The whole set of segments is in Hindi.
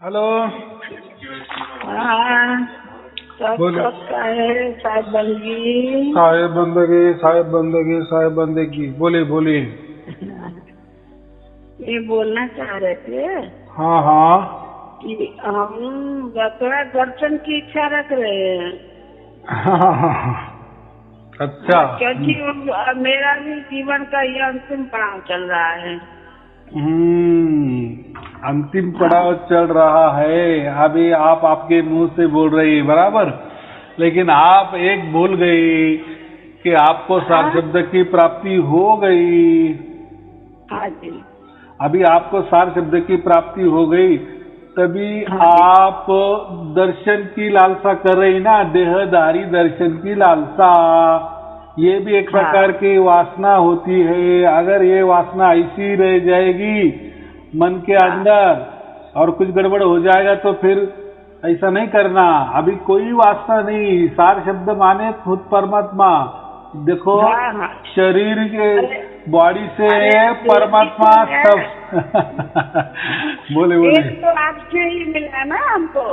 हेलो। हाँ, सब बोलो। सबका है साहब बंदगी। साहेब बंदगी, साहेब बंदगी, साहेब बंदगी। बोलिए बोलिए। ये बोलना चाह रहे थे हाँ हाँ। कि हम थोड़ा दर्शन की इच्छा रख रहे हैं। अच्छा। क्योंकि मेरा भी जीवन का ये अंतिम पड़ाव चल रहा है। अंतिम हाँ पड़ाव चल रहा है। अभी आप आपके मुंह से बोल रही है बराबर, लेकिन आप एक भूल गई कि आपको सार हाँ शब्द की प्राप्ति हो गई। हाँ जी, अभी आपको सार शब्द की प्राप्ति हो गई, तभी हाँ जी, आप दर्शन की लालसा कर रही ना, देहधारी दर्शन की लालसा। ये भी एक हाँ प्रकार की वासना होती है। अगर ये वासना ऐसी रह जाएगी मन के हाँ अंदर और कुछ गड़बड़ हो जाएगा तो फिर ऐसा नहीं करना। अभी कोई वासना नहीं। सार शब्द माने खुद परमात्मा। देखो, हाँ हाँ। शरीर के अरे बॉडी से अरे बेटी परमात्मा तो है, सब बोले बोले। एक तो आपसे ही मिला ना हमको।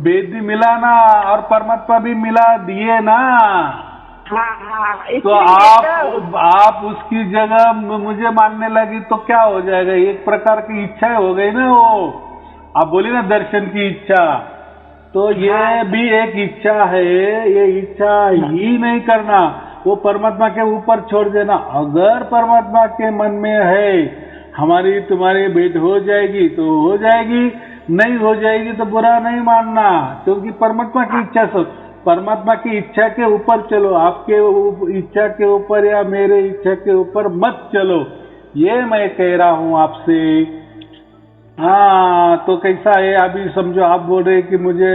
वेद भी मिला ना और परमात्मा भी मिला दिए ना। हाँ हाँ, तो इसलिए तो। आप उसकी जगह मुझे मानने लगी तो क्या हो जाएगा? एक प्रकार की इच्छा हो गई ना वो। आप बोली ना दर्शन की इच्छा, तो ये हाँ भी एक इच्छा है। ये इच्छा ही नहीं करना, वो परमात्मा के ऊपर छोड़ देना। अगर परमात्मा के मन में है हमारी तुम्हारी भेंट हो जाएगी तो हो जाएगी, नहीं हो जाएगी तो बुरा नहीं मानना, क्योंकि परमात्मा की इच्छा से। परमात्मा की इच्छा के ऊपर चलो, आपके इच्छा के ऊपर या मेरे इच्छा के ऊपर मत चलो, ये मैं कह रहा हूं आपसे। हाँ, तो कैसा है अभी? समझो आप बोल रहे कि मुझे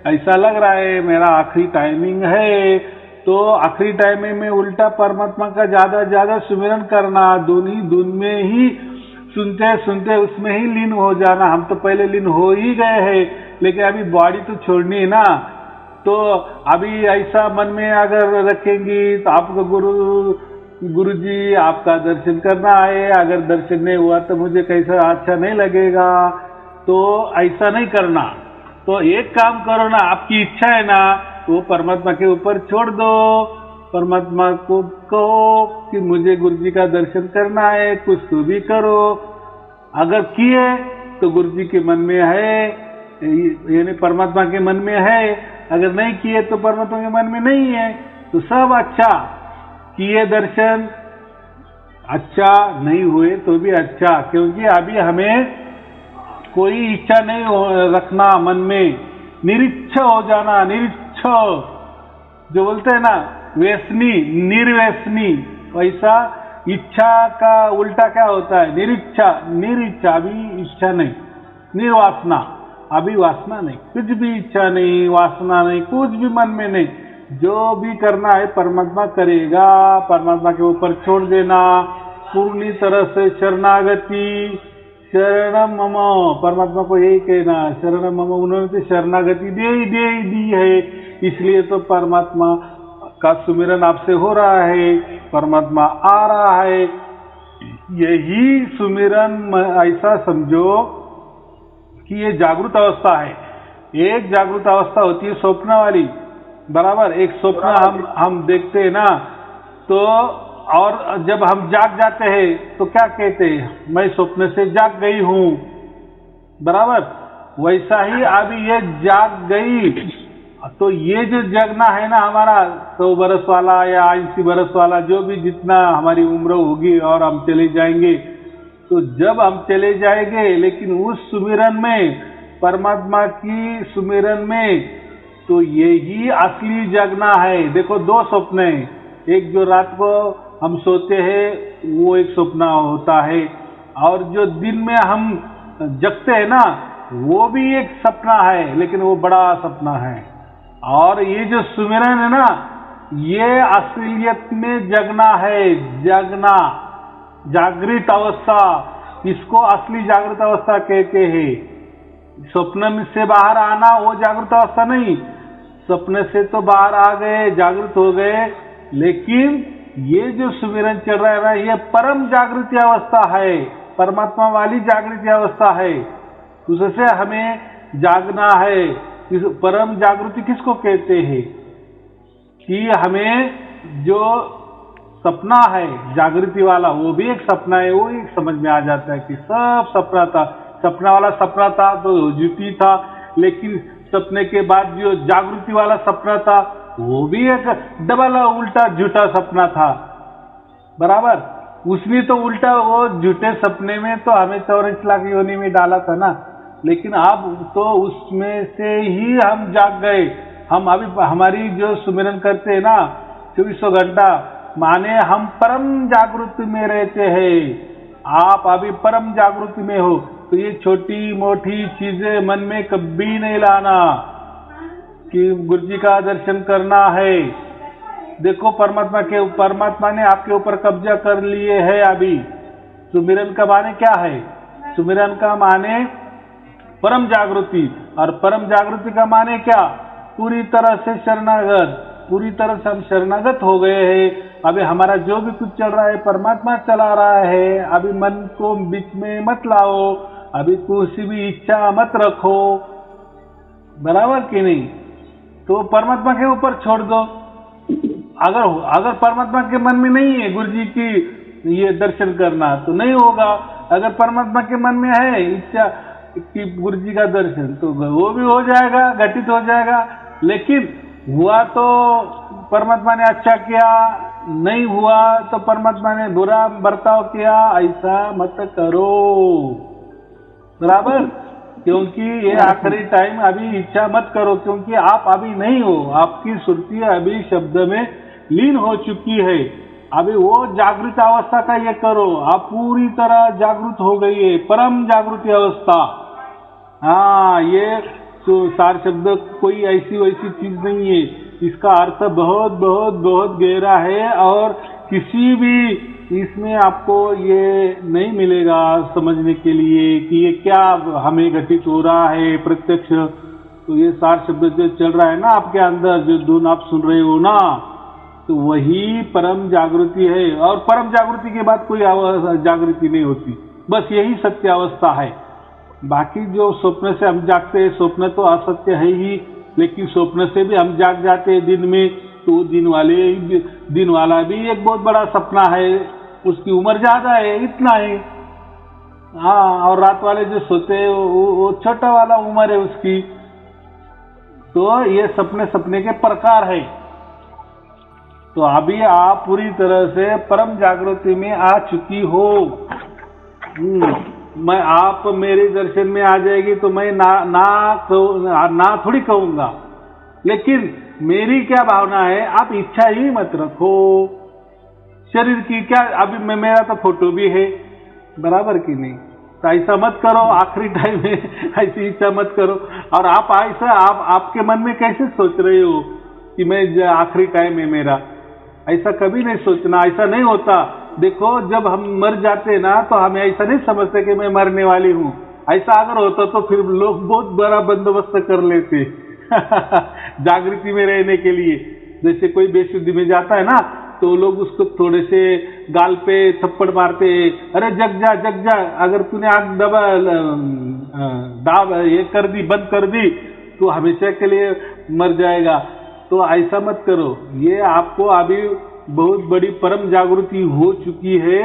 ऐसा लग रहा है मेरा आखिरी टाइमिंग है, तो आखिरी टाइमिंग में उल्टा परमात्मा का ज्यादा ज्यादा सुमिरन करना, दोनों धुन में ही सुनते सुनते उसमें ही लीन हो जाना। हम तो पहले लीन हो ही गए हैं, लेकिन अभी बॉडी तो छोड़नी है ना। तो अभी ऐसा मन में अगर रखेंगी तो आपको गुरु जी आपका दर्शन करना है, अगर दर्शन नहीं हुआ तो मुझे कैसा अच्छा नहीं लगेगा, तो ऐसा नहीं करना। तो एक काम करो ना, आपकी इच्छा है ना, वो परमात्मा के ऊपर छोड़ दो। परमात्मा को कहो कि मुझे गुरु जी का दर्शन करना है, कुछ तो भी करो। अगर किए तो गुरु जी के मन में है, यानी परमात्मा के मन में है। अगर नहीं किए तो परमात्मा के मन में नहीं है। तो सब अच्छा किए दर्शन, अच्छा नहीं हुए तो भी अच्छा, क्योंकि अभी हमें कोई इच्छा नहीं रखना मन में। निरिच्छ हो जाना, निरिच्छ जो बोलते हैं ना, व्यसनी निर्व्यसनी, वैसा इच्छा का उल्टा क्या होता है? निरिच्छा। निरिच्छा अभी इच्छा नहीं, निर्वासना अभी वासना नहीं, कुछ भी इच्छा नहीं, वासना नहीं, कुछ भी मन में नहीं। जो भी करना है परमात्मा करेगा, परमात्मा के ऊपर छोड़ देना, पूर्णी तरह से शरणागति। शरणम मम, परमात्मा को यही कहना, शरणम मम। उन्होंने तो शरणागति दे ही दी है, इसलिए तो परमात्मा का सुमिरन आपसे हो रहा है, परमात्मा आ रहा है। यही सुमिरन ऐसा समझो कि ये जागृत अवस्था है। एक जागृत अवस्था होती है स्वप्न वाली, बराबर। एक स्वप्न हम देखते हैं ना, तो और जब हम जाग जाते हैं तो क्या कहते हैं? मैं स्वप्न से जाग गई हूं, बराबर। वैसा ही अभी ये जाग गई, तो ये जो जगना है ना हमारा 100 बरस वाला या 80 बरस वाला, जो भी जितना हमारी उम्र होगी और हम चले जाएंगे, तो जब हम चले जाएंगे, लेकिन उस सुमिरन में, परमात्मा की सुमिरन में, तो यही असली जगना है। देखो, दो स्वप्न हैं। एक जो रात को हम सोते हैं वो एक स्वप्न होता है, और जो दिन में हम जगते हैं ना वो भी एक सपना है, लेकिन वो बड़ा सपना है। और ये जो सुमिरन है ना, ये असलियत में जगना है। जगना, जागृत अवस्था, इसको असली जागृत अवस्था कहते हैं। स्वप्न से बाहर आना वो जागृत अवस्था नहीं। स्वप्न से तो बाहर आ गए, जागृत हो गए, लेकिन ये जो सुमिरन चल रहा है ना, ये परम जागृति अवस्था है, परमात्मा वाली जागृति अवस्था है। उससे हमें जागना है। इस परम जागृति किसको कहते हैं कि हमें जो सपना है जागृति वाला, वो भी एक सपना है, वो एक समझ में आ जाता है कि सब सपना था। सपना वाला सपना था तो झूठी था, लेकिन सपने के बाद जो जागृति वाला सपना था वो भी एक डबल उल्टा झूठा सपना था। बराबर, उसने तो उल्टा वो झूठे सपने में तो हमें 24 लाख योनि में डाला था ना, लेकिन अब तो उसमें से ही हम जाग गए। हम अभी हमारी जो सुमिरन करते हैं ना 2400 घंटा, माने हम परम जागृति में रहते हैं। आप अभी परम जागृति में हो, तो ये छोटी मोटी चीजें मन में कभी नहीं लाना कि गुरुजी का दर्शन करना है। देखो परमात्मा ने आपके ऊपर कब्जा कर लिए है। अभी सुमिरन का माने क्या है? सुमिरन का माने परम जागृति, और परम जागृति का माने क्या? पूरी तरह से शरणागत। पूरी तरह से हम शरणागत हो गए हैं। अभी हमारा जो भी कुछ चल रहा है परमात्मा चला रहा है। अभी मन को बीच में मत लाओ, अभी किसी भी इच्छा मत रखो। बराबर कि नहीं? तो परमात्मा के ऊपर छोड़ दो। अगर परमात्मा के मन में नहीं है गुरुजी की ये दर्शन करना, तो नहीं होगा। अगर परमात्मा के मन में है इच्छा कि गुरुजी का दर्शन, तो वो भी हो जाएगा, घटित हो जाएगा। लेकिन हुआ तो परमात्मा ने अच्छा किया, नहीं हुआ तो परमात्मा ने बुरा बर्ताव किया, ऐसा मत करो। बराबर, क्योंकि ये आखिरी टाइम, अभी इच्छा मत करो, क्योंकि आप अभी नहीं हो। आपकी सुरती अभी शब्द में लीन हो चुकी है। अभी वो जागृत अवस्था का ये करो। आप पूरी तरह जागृत हो गई है, परम जागृति अवस्था। हाँ, ये तो सार शब्द कोई ऐसी वैसी चीज नहीं है। इसका अर्थ बहुत बहुत बहुत गहरा है, और किसी भी इसमें आपको ये नहीं मिलेगा समझने के लिए कि ये क्या हमें घटित हो रहा है प्रत्यक्ष। तो ये सार शब्द जो चल रहा है ना आपके अंदर, जो धुन आप सुन रहे हो ना, तो वही परम जागृति है। और परम जागृति के बाद कोई जागृति नहीं होती, बस यही सत्य अवस्था है। बाकी जो स्वप्न से हम जागते हैं, स्वप्न तो असत्य है ही, लेकिन स्वप्न से भी हम जाग जाते हैं दिन में, तो दिन वाला भी एक बहुत बड़ा सपना है। उसकी उम्र ज्यादा है, इतना है। हाँ, और रात वाले जो सोते हैं वो छोटा वाला उम्र है उसकी। तो ये सपने के प्रकार है। तो अभी आप पूरी तरह से परम जागृति में आ चुकी हो। मैं आप मेरे दर्शन में आ जाएगी तो मैं ना थोड़ी कहूंगा, लेकिन मेरी क्या भावना है, आप इच्छा ही मत रखो शरीर की। क्या अभी मेरा तो फोटो भी है, बराबर कि नहीं? तो ऐसा मत करो आखिरी टाइम में, ऐसी इच्छा मत करो। और आप ऐसा आपके मन में कैसे सोच रहे हो कि मैं आखिरी टाइम है मेरा? ऐसा कभी नहीं सोचना, ऐसा नहीं होता। देखो, जब हम मर जाते ना तो हमें ऐसा नहीं समझते कि मैं मरने वाली हूँ। ऐसा अगर होता तो फिर लोग बहुत बड़ा बंदोबस्त कर लेते जागृति में रहने के लिए। जैसे कोई बेशुद्धि में जाता है ना, तो लोग उसको थोड़े से गाल पे थप्पड़ मारते, अरे जग जा, अगर तूने आग दाब ये कर दी, बंद कर दी, तो हमेशा के लिए मर जाएगा। तो ऐसा मत करो। ये आपको अभी बहुत बड़ी परम जागृति हो चुकी है।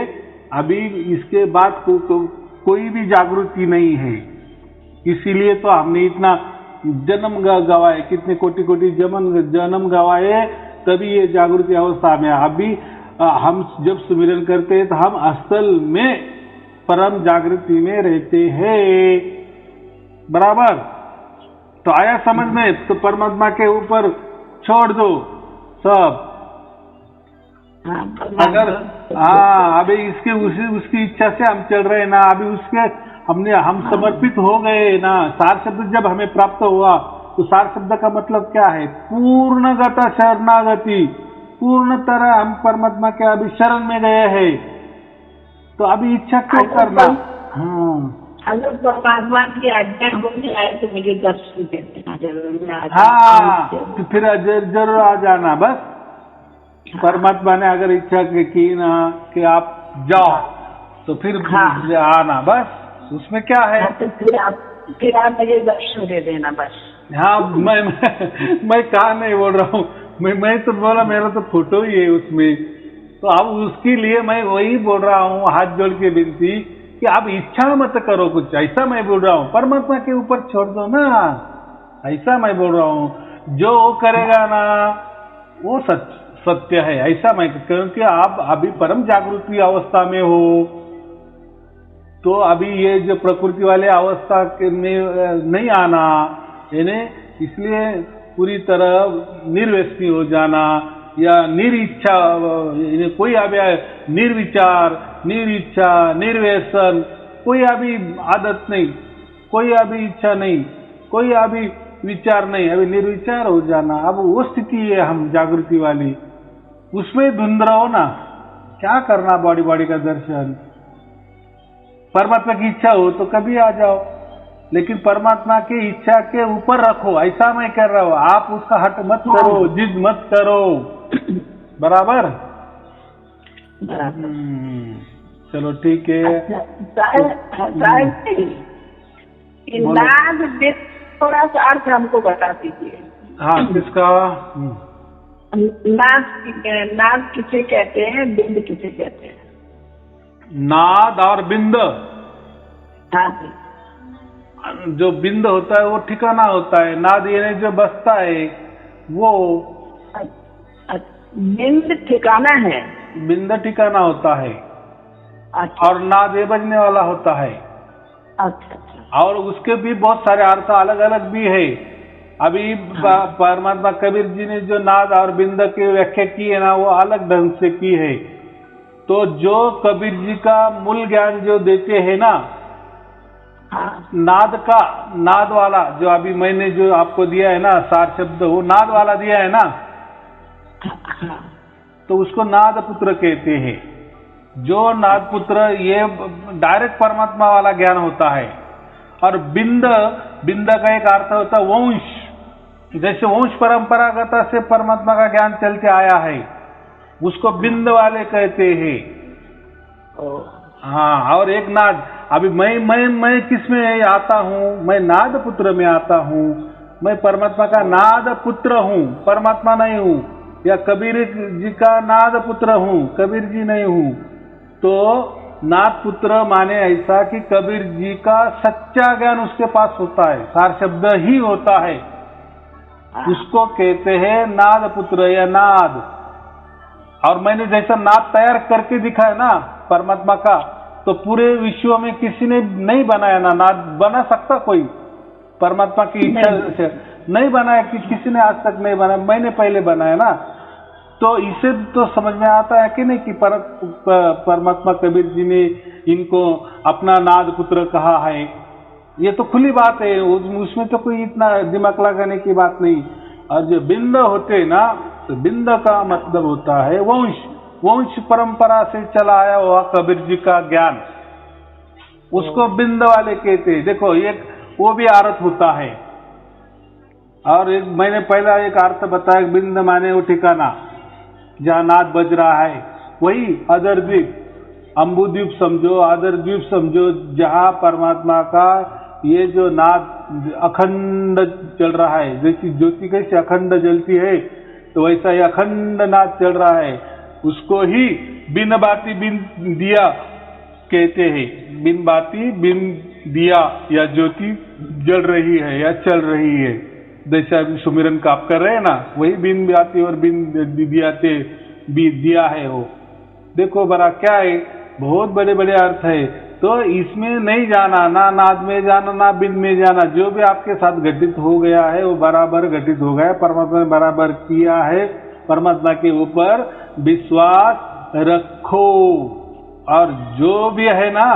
अभी इसके बाद कोई भी जागृति नहीं है। इसीलिए तो हमने इतना जन्म गवाए, कितने कोटि जन्म गवाए, तभी ये जागृति अवस्था में। अभी हम जब सुमिरन करते हैं तो हम असल में परम जागृति में रहते हैं। बराबर? तो आया समझ में? तो परमात्मा के ऊपर छोड़ दो सब। अगर अभी उसकी इच्छा से हम चल रहे हैं ना, अभी हम समर्पित हो गए ना। सार शब्द जब हमें प्राप्त हुआ तो सार शब्द का मतलब क्या है? पूर्णगत शरणागति। पूर्ण तरह हम परमात्मा के अभी शरण में गए हैं। तो अभी इच्छा क्यों करना? अगर परमात्मा की आज्ञा हो जाए तो मुझे दर्शन देना जरूर। हाँ, तो फिर जरूर आ जाना। बस परमात्मा ने अगर इच्छा की ना कि आप जाओ, तो फिर आना, बस उसमें क्या है? तो फिर फिर आप मुझे दर्शन दे देना बस। हाँ, मैं कहा नहीं बोल रहा हूँ, मैं तो बोला मेरा तो फोटो ही है उसमें, तो अब उसके लिए मैं वही बोल रहा हूँ, हाथ जोड़ के विनती कि आप इच्छा मत करो कुछ, ऐसा मैं बोल रहा हूँ, परमात्मा के ऊपर छोड़ दो ना, ऐसा मैं बोल रहा हूँ। जो वो करेगा ना वो सत्य है, ऐसा मैं, क्योंकि आप अभी परम जागृति अवस्था में हो, तो अभी ये जो प्रकृति वाले अवस्था में नहीं आना, यानी इसलिए पूरी तरह निर्व्यसनी हो जाना या निरिच्छा, कोई अभी निर्विचार, निरिच्छा, निर्व्यसन, कोई अभी आदत नहीं, कोई अभी इच्छा नहीं, कोई अभी विचार नहीं, अभी निर्विचार हो जाना। अब वो स्थिति है हम जागृति वाली, उसमें धुंध रहो ना, क्या करना बॉडी बॉडी का दर्शन। परमात्मा की इच्छा हो तो कभी आ जाओ, लेकिन परमात्मा की इच्छा के ऊपर रखो, ऐसा मैं कह रहा हूं। आप उसका हट मत करो, जिद मत करो, बराबर। चलो ठीक है। नाद थोड़ा सा अर्थ हमको बता दीजिए। हाँ, किसका? नाद किसे कहते हैं, बिंद किसे कहते हैं? नाद और बिंद, हाँ जी। जो बिंद होता है वो ठिकाना होता है, नाद यानी जो बसता है वो। बिंद ठिकाना है, बिंद ठिकाना होता है। अच्छा। और नाद ये बजने वाला होता है। अच्छा। और उसके भी बहुत सारे अर्थ अलग अलग भी है। अभी परमात्मा कबीर जी ने जो नाद और बिंद की व्याख्या की है ना, वो अलग ढंग से की है। तो जो कबीर जी का मूल ज्ञान जो देते हैं ना, नाद का, नाद वाला जो अभी मैंने जो आपको दिया है ना सार शब्द, वो नाद वाला दिया है ना, तो उसको नाद पुत्र कहते हैं। जो नाद पुत्र ये डायरेक्ट परमात्मा वाला ज्ञान होता है। और बिंद, बिंद का एक अर्थ होता है वंश, जैसे वंश परंपरागत से परमात्मा का ज्ञान चलते आया है, उसको बिंद वाले कहते हैं। हाँ, और एक नाद, अभी मैं किस में आता हूँ? मैं नाद पुत्र में आता हूँ। मैं परमात्मा का नाद पुत्र हूँ, परमात्मा नहीं हूँ। या कबीर जी का नाद पुत्र हूँ, कबीर जी नहीं हूँ। तो नाद पुत्र माने ऐसा कि कबीर जी का सच्चा ज्ञान उसके पास होता है, सार शब्द ही होता है, उसको कहते हैं नाद पुत्र या नाद। और मैंने जैसा नाद तैयार करके दिखाया ना परमात्मा का, तो पूरे विश्व में किसी ने नहीं बनाया ना, नाद बना सकता कोई? परमात्मा की इच्छा से नहीं बनाया, कि किसी ने आज तक नहीं बनाया, मैंने पहले बनाया ना। तो इसे तो समझ में आता है कि नहीं कि परमात्मा कबीर जी ने इनको अपना नाद पुत्र कहा है। ये तो खुली बात है, उसमें तो कोई इतना दिमाग लगाने की बात नहीं। और जो बिंद होते ना, तो बिंद का मतलब होता है वंश, वंश परंपरा से चला आया हुआ कबीर जी का ज्ञान, उसको बिंद वाले कहते हैं। देखो एक वो भी अर्थ होता है। और एक मैंने पहला एक अर्थ बताया, बिंद माने वो ठिकाना जहाँ नाद बज रहा है, वही अदर द्वीप, अम्बुद्वीप समझो, आदर द्वीप समझो, जहाँ परमात्मा का ये जो नाद अखंड चल रहा है। जैसी ज्योति कैसे अखंड जलती है, तो वैसा ही अखंड नाद चल रहा है। उसको ही बिन बाती बिन दिया कहते हैं। बिन बाती बिन दिया या ज्योति जल रही है या चल रही है, जैसे अभी सुमिरन का आप कर रहे हैं ना, वही बिन बाती और बिन दियाते भी दिया है वो। देखो बड़ा क्या है, बहुत बड़े बड़े अर्थ है। तो इसमें नहीं जाना, ना नाद में जाना ना बिन में जाना, जो भी आपके साथ घटित हो गया है वो बराबर घटित हो गया, परमात्मा ने बराबर किया है। परमात्मा के ऊपर विश्वास रखो, और जो भी है ना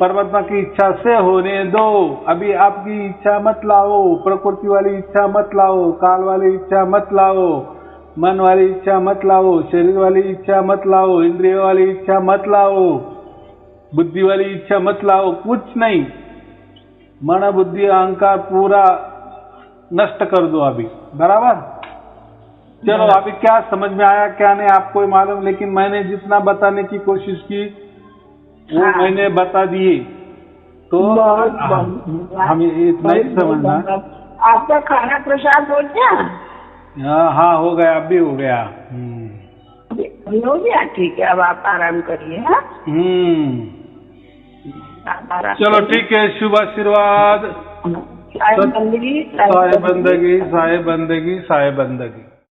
परमात्मा की इच्छा से होने दो। अभी आपकी इच्छा मत लाओ, प्रकृति वाली इच्छा मत लाओ, काल वाली इच्छा मत लाओ, मन वाली इच्छा मत लाओ, शरीर वाली इच्छा मत लाओ, इंद्रिय वाली इच्छा मत लाओ, बुद्धि वाली इच्छा मत लाओ, कुछ नहीं। मन बुद्धि अहंकार पूरा नष्ट कर दो अभी, बराबर। चलो अभी क्या समझ में आया क्या नहीं आपको ही मालूम, लेकिन मैंने जितना बताने की कोशिश की वो मैंने बता दिए। तो बहुत धन्यवाद। हमें इतना ही समझना। आपका खाना प्रसाद हो गया? हाँ हो गया, अब भी हो गया। अभी हो गया, ठीक है, अब आप आराम करिए। हाँ, आप आराम चलो करिए। ठीक है, शुभ आशीर्वाद। साहेब बंदगी, साहेब बंदगी, साहेब बंदगी, साहेब बंदगी।